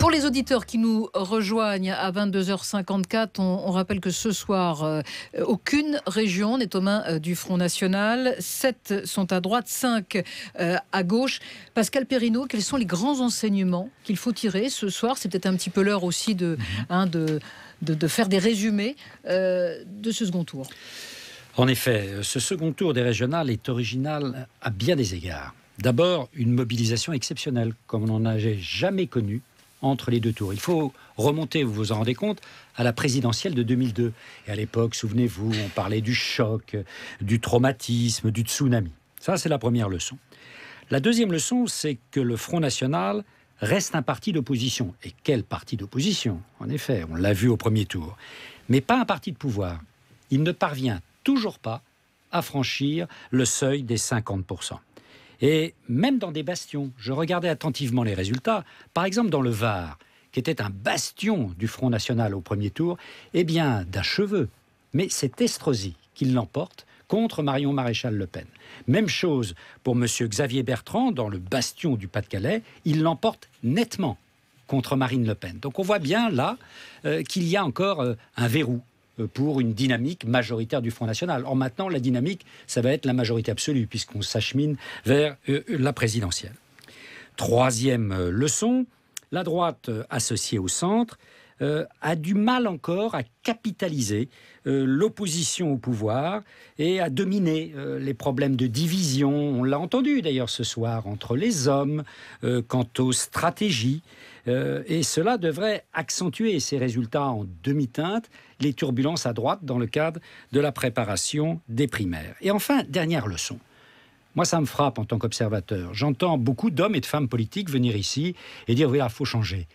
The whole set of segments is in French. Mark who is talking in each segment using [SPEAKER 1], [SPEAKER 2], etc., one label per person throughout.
[SPEAKER 1] Pour les auditeurs qui nous rejoignent à 22h54, on rappelle que ce soir, aucune région n'est aux mains du Front National. 7 sont à droite, 5 à gauche. Pascal Perrineau, quels sont les grands enseignements qu'il faut tirer ce soir? C'est peut-être un petit peu l'heure aussi de faire des résumés de ce second tour.
[SPEAKER 2] En effet, ce second tour des régionales est original à bien des égards. D'abord, une mobilisation exceptionnelle, comme on n'en avait jamais connu entre les deux tours. Il faut remonter, vous vous en rendez compte, à la présidentielle de 2002. Et à l'époque, souvenez-vous, on parlait du choc, du traumatisme, du tsunami. Ça, c'est la première leçon. La deuxième leçon, c'est que le Front National reste un parti d'opposition. Et quel parti d'opposition? En effet, on l'a vu au premier tour. Mais pas un parti de pouvoir. Il ne parvient toujours pas à franchir le seuil des 50%. Et même dans des bastions, je regardais attentivement les résultats, par exemple dans le Var, qui était un bastion du Front National au premier tour, eh bien d'un cheveu. Mais c'est Estrosi qui l'emporte contre Marion Maréchal Le Pen. Même chose pour M. Xavier Bertrand, dans le bastion du Pas-de-Calais, il l'emporte nettement contre Marine Le Pen. Donc on voit bien là qu'il y a encore un verrou pour une dynamique majoritaire du Front National. Or maintenant, la dynamique, ça va être la majorité absolue, puisqu'on s'achemine vers la présidentielle. Troisième leçon, la droite associée au centre a du mal encore à capitaliser l'opposition au pouvoir et à dominer les problèmes de division. On l'a entendu d'ailleurs ce soir, entre les hommes, quant aux stratégies. Et cela devrait accentuer ces résultats en demi-teinte, les turbulences à droite dans le cadre de la préparation des primaires. Et enfin, dernière leçon. Moi, ça me frappe en tant qu'observateur. J'entends beaucoup d'hommes et de femmes politiques venir ici et dire « oui, il faut changer ».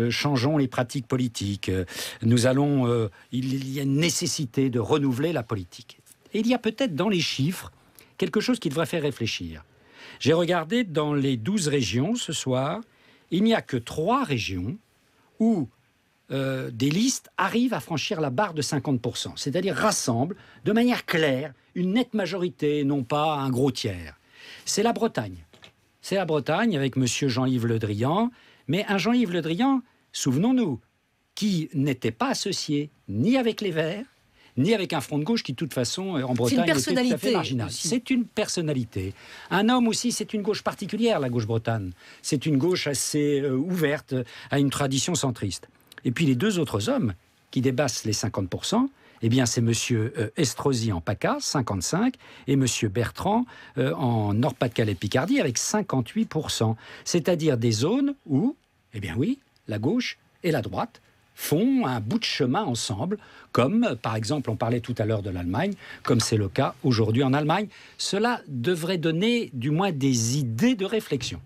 [SPEAKER 2] Changeons les pratiques politiques. Il y a une nécessité de renouveler la politique. Et il y a peut-être dans les chiffres quelque chose qui devrait faire réfléchir. J'ai regardé dans les 12 régions ce soir, il n'y a que 3 régions où des listes arrivent à franchir la barre de 50%, c'est-à-dire rassemblent de manière claire une nette majorité, non pas un gros tiers. C'est la Bretagne. C'est la Bretagne avec M. Jean-Yves Le Drian, mais un Jean-Yves Le Drian, souvenons-nous, qui n'était pas associé ni avec les Verts, ni avec un front de gauche qui, de toute façon, en Bretagne, était tout à fait marginal. C'est une personnalité. Un homme aussi, c'est une gauche particulière, la gauche bretonne. C'est une gauche assez ouverte à une tradition centriste. Et puis les 2 autres hommes qui dépassent les 50%, eh bien, c'est M. Estrosi en PACA, 55, et M. Bertrand en Nord-Pas-de-Calais-Picardie, avec 58%. C'est-à-dire des zones où, eh bien oui, la gauche et la droite font un bout de chemin ensemble, comme, par exemple, on parlait tout à l'heure de l'Allemagne, comme c'est le cas aujourd'hui en Allemagne. Cela devrait donner, du moins, des idées de réflexion.